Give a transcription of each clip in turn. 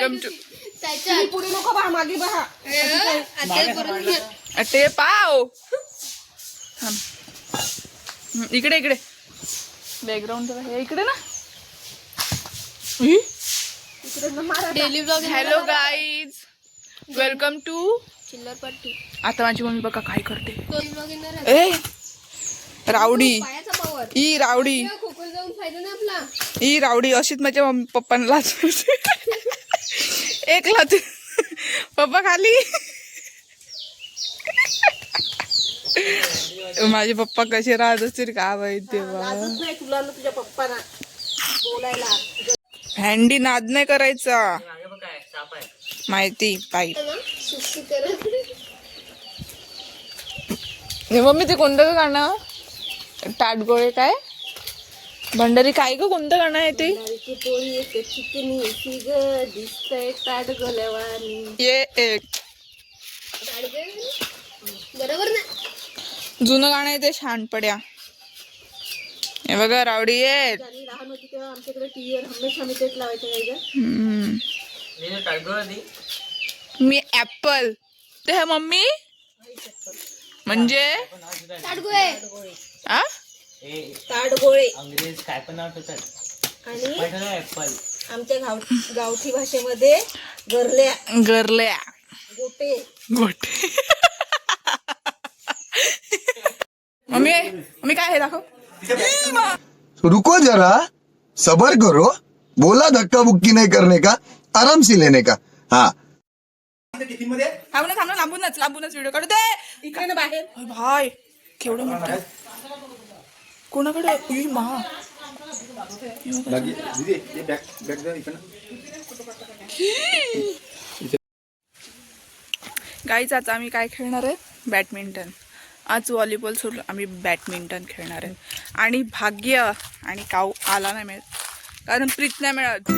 Welcome to पुढे नको बा मागे बहा ते पाव इकडे इकडे बॅकग्राऊंड इकडे ना daily blog. Hello guys welcome to Chillar Patti आता माझी मम्मी बघा काय करते डेली ब्लॉग येणार ए रावडी पायाचा पावर ई रावडी खोकल जाऊन फायदा नाही आपला. ई रावडी अशीच माझ्या मम्मी पप्पांना एक लाच पप्पा खाली माझे पप्पा कसे राहत असतील का माहिती तेव्हा तुला तुझ्या पप्पाना बोलायला हँडी नाद नाही करायचा माहिती पायी सुस्ती करत. हे मम्मी ते कोणतं गाणं ताटगोळे काय भंडारी काय ग कोणतं गाणं आहे ते पोळी चिकनी सी ग दिसतंय ताट गोल्यावानी ये एक बरोबर ना. जुनं गाणं आहे ते शहाणपड्या हे बघा रावडी आहे लहान होती तेव्हा आमच्याकडे टीव्हीवर हमेशा आम्ही तेच लावायचं काय ग. मी ऍपल ते है मम्मी म्हणजे ताडगोळे आ ताडगोळे अंग्रेज काय पण नाव ठेवतात आणि आमच्या गावठी भाषेमध्ये गरल्या गरल्या गोटे गोटे मम्मी मम्मी काय आहे दाखव रुको जरा सबर करो बोला धक्का बुक्की नहीं करने का आराम से लेने का हाँ थांब ना लांबूनच व्हिडिओ काढू दे इकडे ना बाहेर अरे भाई केवढं मोठं कोणाकडे ई मा गाईच आता आम्ही काय खेळणार आहे बॅडमिंटन आज व्हॉलीबॉल सोडलं आम्ही बॅडमिंटन खेळणार आहे आणि भाग्य आणि काऊ आला नाही मिळत कारण प्रीत नाही मिळत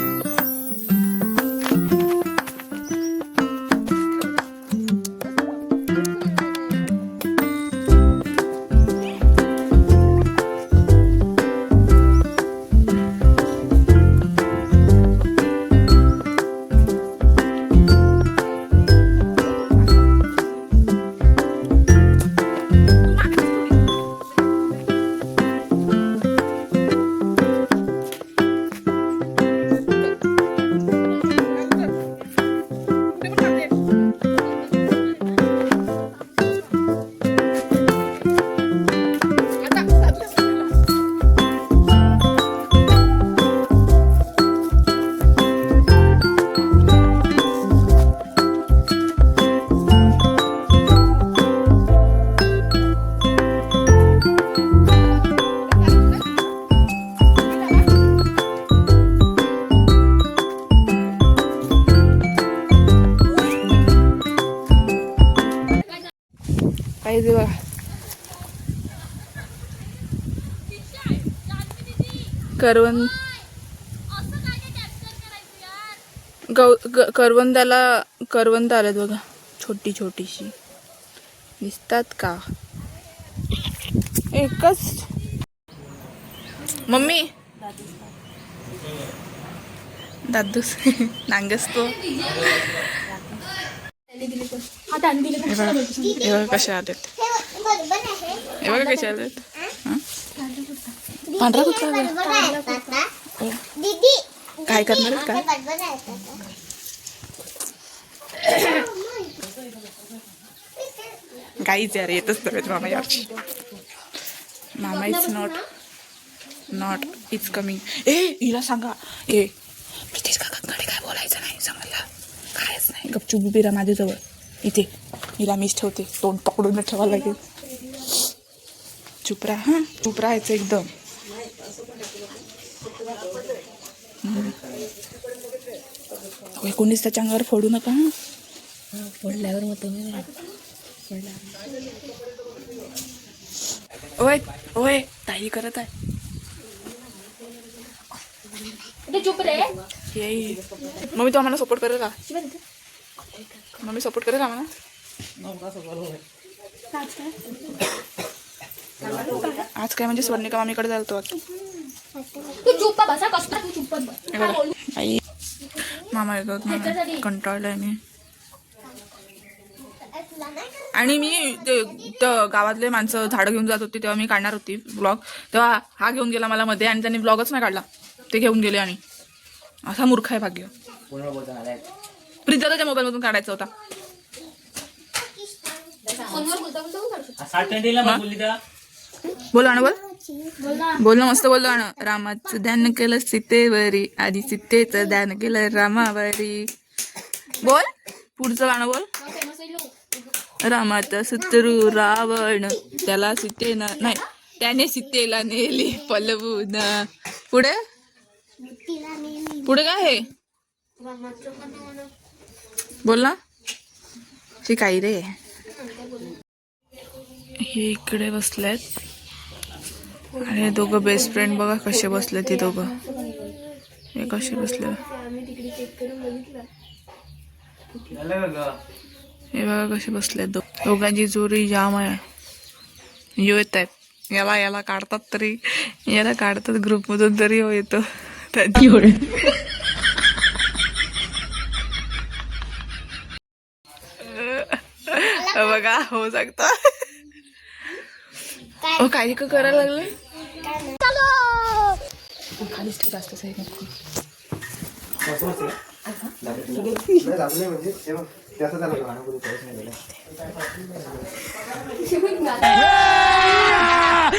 काही बघा करवंद आल्यात बघा छोटी छोटीशी दिसतात का एकच मम्मी दादूस नांगस तो हे बघा कशा आलेत हे बघा कशा आलेत पांढरा कुत्रा काय करणार आहेत काय गाईच यार येतच तर मामा यारची मामा इज नॉट इट्स कमिंग ए हिला सांगा ए प्रितेश काकांकडे काय बोलायचं नाही समजला कायच नाही गपचूप उभी राहा माझ्याजवळ इथे हिला मीच ठेवते तोंड पकडून ठेवावं लागेल चुप राहा हां चुप राहायचं एकदम कोणीच त्याच्या अंगावर फोडू नका हां फोडल्यावर मग ओय ओय ताई करत आहे चुप रे येई मम्मी तू आम्हाला सपोर्ट करेल का मम्मी सपोर्ट करेल आम्हाला आज काय म्हणजे स्वर्णिका मामीकडे जायला तो तू चुप बसा कसं तू चुप आई मामा येतात ना, कंटाळलाय मी. आणि मी गावातले माणसं झाडं घेऊन जात होती तेव्हा मी काढणार होती ब्लॉग, तेव्हा हा घेऊन गेला मला मध्ये आणि त्यांनी ब्लॉगच नाही काढला. ते घेऊन गेले आणि असा मूर्ख आहे भाग्य. प्रिझा त्याच्या मोबाईल मधून काढायचा होता. बोल ना, बोल ना, मस्त बोललो ना. रामाचं ध्यान केलं सीतेवरी, आधी सीतेचं ध्यान केलं रामावरी. बोल पुढचं गाणं बोल. रामाचा शत्रू रावण, त्याला सीतेना नाही, त्याने सीतेला नेली पलवून. पुढे पुढे काय आहे बोल ना. ठीक आहे रे. हे इकडे बसलेत आणि दोघं बेस्ट फ्रेंड बघा कसे बसले. ती दोघं हे कसे बसले हे बघा कसे बसले. दोघांची जोरी जाम आहे. येत आहेत याला काढतात तरी, याला काढतात ग्रुपमधून तरी हो येतो. बघा हो सकता. काही का करायला लागलं. खालीच ठीक जास्त सही नको.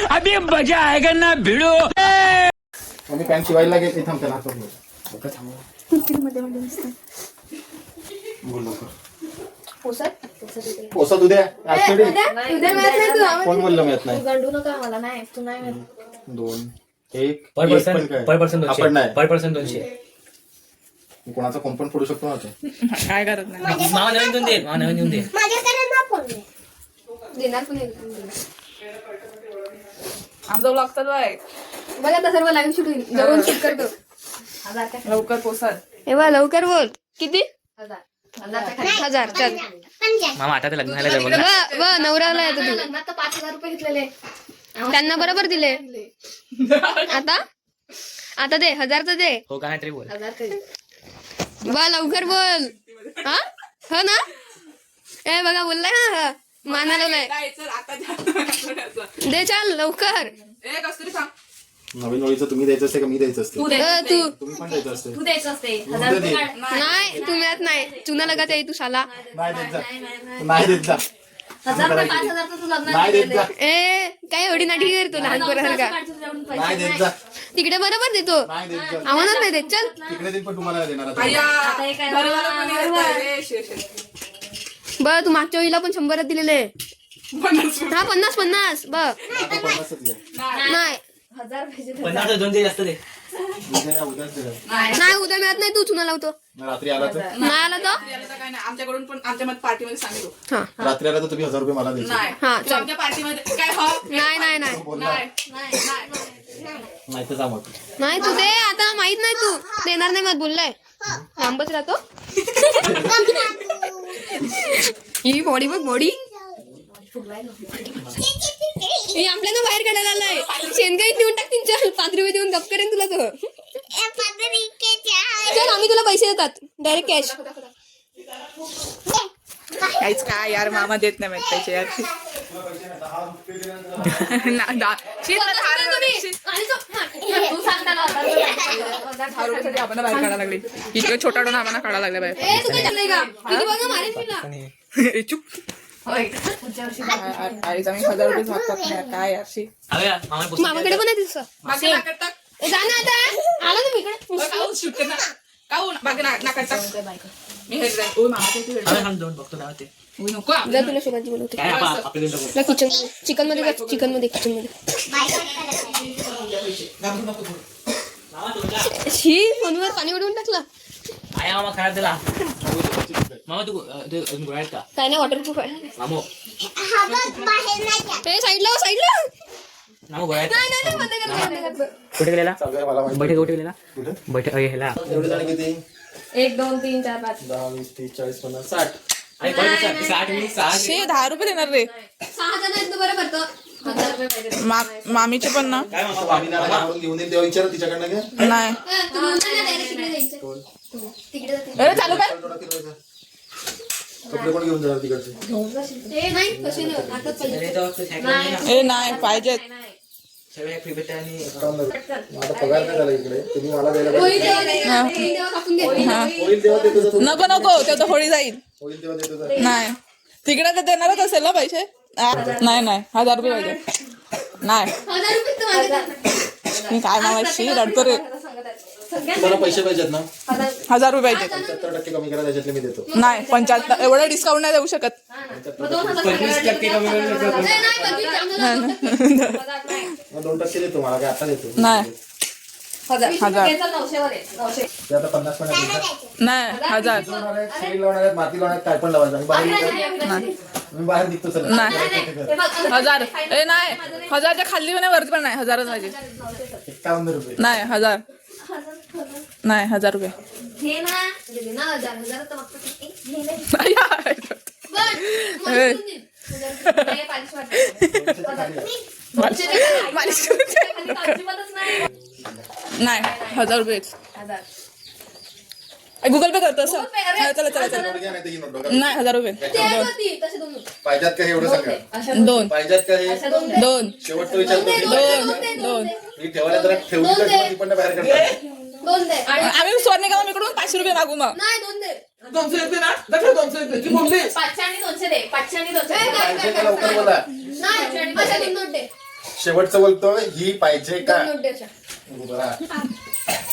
अभी मजा आएगा ना भिड़ो. मी पॅन्ट शिवायला गेली थांबते पोसत उद्या कोण बोललं मिळत नाही. गंडू नका मला. नाही तू नाही 2 1 पर पर्सन 200. कोणाचा कॉम्पाऊंड फोडू शकतो ना ते. काय करत नाही. मामा नवीन देऊन दे, मामा नवीन देऊन दे. देणार पण आमचा ब्लॉग चालू आहे बघा आता सर्व लाईव्ह शूट होईल. जवळून शूट करतो. लवकर पोसाल. हे बघ लवकर बोल. किती 1000. चल मामा आता तर लग्न झालं बघ ना. नवऱ्याला येतो तू. लग्नात 5000 रुपये घेतलेले त्यांना बरोबर दिले. आता दे 1000 तर दे. हो का नाही तरी बोल. 1000 बा लवकर बोल. हा हो ना. ए बघा बोललाय ना मानाला नाही. दे चाल लवकर. नवीन ओळीचं तुम्ही द्यायचं असते का मी द्यायचं असते. तू तुम्ही पण द्यायचं असते. तू द्यायचं असते. 1000 रुपये नाही तू मिळत नाही. चुना लगात आहे तू साला. नाही देत जा. नाही देत जा. 1000 रुपये 5000 तर तू लग्नात नाही देत जा. ए काय एवढी नाटकी करतो लहान पोरासारखा. नाही देत जा. तिकडे बरोबर देतो. नाही देत जा. आम्हालाच नाही देत. चल तिकडे देईन पण तुम्हाला नाही देणार आता. बरं तू मागच्या वेळीला पण 100 दिलेले. हा 50 बघ. आता 50च घ्या. नाही 50 दोन दे जास्त दे. उद्याच देणार. नाही उद्या मिळत नाही. तू चुना लावतो. रात्री आला तर नाही आला तर आमच्याकडून पण आमच्या पार्टीमध्ये सांगितलं. हा रात्री आला तर तुम्ही 1000 रुपये मला द्यायचे. हा चल. आमच्या पार्टीमध्ये काय हो नाही नाही तर जा मग. नाही तू दे. आता माहित नाही तू देणार नाही. मग बोललाय लांबच राहतो. ही बॉडी बघ बॉडी. आपल्याला बाहेर काढायला आलाय. शेणगाईत देऊन टाक. 5 रुपये देऊन गप करेन तुला तो. चल आम्ही तुला पैसे देतात डायरेक्ट कॅश. काहीच काय यार मामा देत नाही माहित पैसे यार. आपण बाहेर काढायला लागले. इतकं छोटा डोन आम्हाला काढायला लागला बाहेर. तू काय चाललंय का किती बघा मारेन तुला. चुप. आम्ही 1000 रुपये मागतात नाही यार. काय यार मामाकडे पण आहे दिसत. जा ना आता. आला तुम्ही इकडे. जा तुला शुभांची बोलवते. किचन चिकन मध्ये किचन मध्ये ही फोनवर पाणी उडवून टाकलं. मामा खराब दिला. मामा तू गोळ्यात का काय नाही वॉटरप्रूफ आहे. मामो साईडला मामा गोळ्यात नाही बंद कर. कुठे गेलेला. मला माहिती. बैठक कुठे गेलेला. कुठे बैठक ह्याला. एवढे जण किती. 1 2 3 4 5 10 20 30 40 50 60. 10 रुपये देणार रे. 6 जण आहेत बरं करतो. 1000 रुपये पाहिजे. मामीचे पण ना स्वामीनारायण घेऊन येईल तेव्हा विचारा तिच्याकडनं घ्या. नाही. तुम्ही डायरेक्ट तिकडे जायचं. तिकडे जाते. अरे चालू काय कपडे पण घेऊन जाणार तिकडचे. ते नाही कसे नाही आताच पाहिजे. अरे तो सायकल नाही ना. ए नाही पाहिजेत सगळ्या फ्री भेटते आणि माझा पगार नाही झाला इकडे, तुम्ही मला द्यायला होळी पाहिजे. तेव्हा दे. होळी तेव्हा कापून दे. होईल तेव्हा देतो जा तू. नको नको ते तर होळी जाईल होईल तेव्हा देतो जा. नाही तिकडे तर देणारच असेल ना पैसे नाही नाही 1000 रुपये पाहिजे नाही 1000 रुपये तर माझे द्या. मी काय मागायची रडतो रे तुम्हाला पैसे पाहिजेत ना, 1000 रुपये पाहिजे 75% कमी करा, त्याच्यातले मी देतो. नाही 75 एवढं डिस्काउंट नाही देऊ शकत मग 2000 25% कमी नाही, नाही, 25 आम्हाला मग 2% देतो, मला काय आता देतो. नाही 1000 900 वर आहे. 900. ते आता 50 पण आहे का? नाही 1000 लावणार आहेत, शेड लावणार आहेत, माती लावणार आहेत, काय पण लावायचं. मी बाहेर निघतो चला. नाही 1000 ए नाही 1000च्या खाली पण नाही वरती पण नाही 1000च पाहिजे 51 रुपये. नाही 1000 नाही 1000 रुपये घे ना. दे ना 1000 तर मागतो किती? घे ना. नाही आहे. बरं, मला देऊन दे. 1000 रुपये पालिश वाटतं. मालिश करून दे. खाली अजिबातच नाही. नाही 1000 रुपयेच 1000. गुगल पे करतो असं Google Pay, अरे. हा, चला चला चला नोट घ्या, नाही तर ही नोट बघा. नाही 1000 रुपये ते होती, तसे दोन होते. पाहिजेत का हे एवढं सांगा. अशा 2 पाहिजेत का हे अशा दोन दे. 2 शेवटचं विचारतो मी. दोन. मी ठेवायला जरा ठेवली तर किंवा ती पण बाहेर करतात. दोन दे. आणि आम्ही स्वर्णिका इकडून 500 रुपये मागू मग नाही दोन दे. 200 येते ना दाखव 200 येते तू बोललीस 500 आणि 200 दे. 500 आणि 200 दे. पाहिजे का लवकर बोला. नाही, अशा दोन नोट दे. शेवटचं बोलतो, ही पाहिजे का? दोन नोट दे अशा. बरं.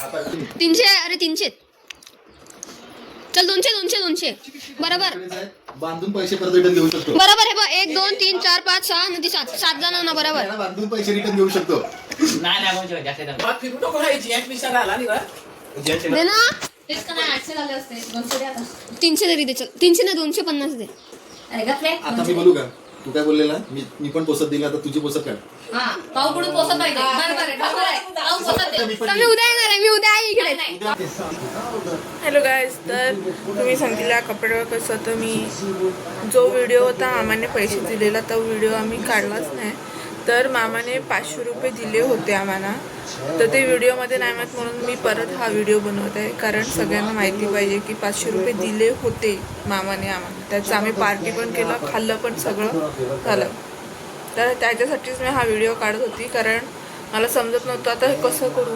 आता 300. अरे 300. चल 200 बरोबर बांधून पैसे परत रिटर्न देऊ शकतो. बरोबर आहे बघ. 1 2 3 4 5 6 आणि 7 जणांना बरोबर. त्यांना बांधून पैसे रिटर्न देऊ शकतो. नाही नाही आपण जास्त येतात. फिरू नको खायची एक निशाणा आला नाही दे ना. तेच का नाही 800 झाले असते. 200 दे आता. 300 तरी दे. चल 300 नाही 250 दे. अरे गप्पे. आता मी बोलू का? तू काय बोललेला? मी पण पोसत दिला, आता तुझी पोसत काय? हां, पाव पुढे पोसत पाहिजे. बरोबर आहे. पाव पोसत दे. तर मी उद्या येणार आहे. मी उद्या आहे इकडे. हॅलो गाईज तर तुम्ही सांगितला कपडे कसं तर मी जो व्हिडिओ होता मामाने पैसे दिलेला तो व्हिडिओ आम्ही काढलाच नाही तर मामाने 500 रुपये दिले होते आम्हाला तर ते व्हिडिओमध्ये नाही माहीत म्हणून मी परत हा व्हिडिओ बनवत आहे कारण सगळ्यांना माहिती पाहिजे की 500 रुपये दिले होते मामाने आम्हाला त्याचं आम्ही पार्टी पण केलं खाल्लं पण सगळं झालं तर त्याच्यासाठीच मी हा व्हिडिओ काढत होती कारण मला समजत नव्हतं आता हे कसं करू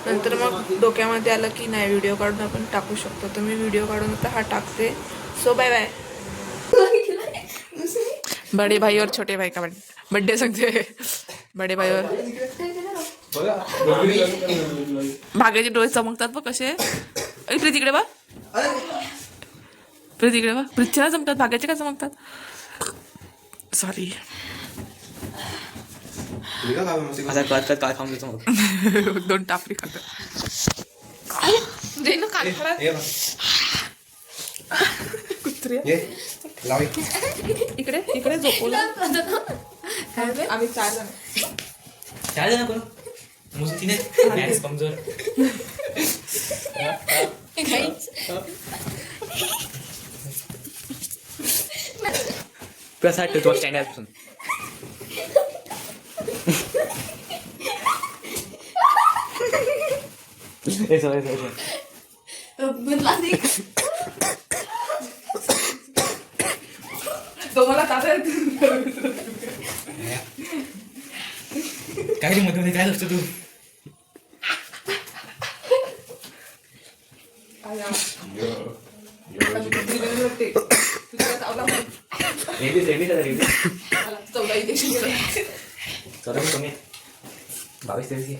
नंतर मग डोक्यामध्ये आलं की नाही व्हिडिओ काढून आपण टाकू शकतो तर मी व्हिडिओ काढून आता हा टाकते सो बाय बाय बड़े भाई और छोटे भाई का बर्थडे सांगते बड़े भाई और भाग्याचे डोळे चमकतात बघ कसे अरे प्रीत इकडे बा प्रीत इकडे बा प्रीतचे ना चमकतात भाग्याचे का चमकतात सॉरी आता कळत काय खाऊन देतो मग 2 टापरी खात कुत्रे इकडे इकडे झोपवलं आम्ही 4 जण चार जण करू मुस्तीने मॅक्स कमजोर कसं वाटतं तुला स्टँड पासून तुम्हाला काय मध्ये काय असतं तू रेडी 14 इंजेक्शन 22 23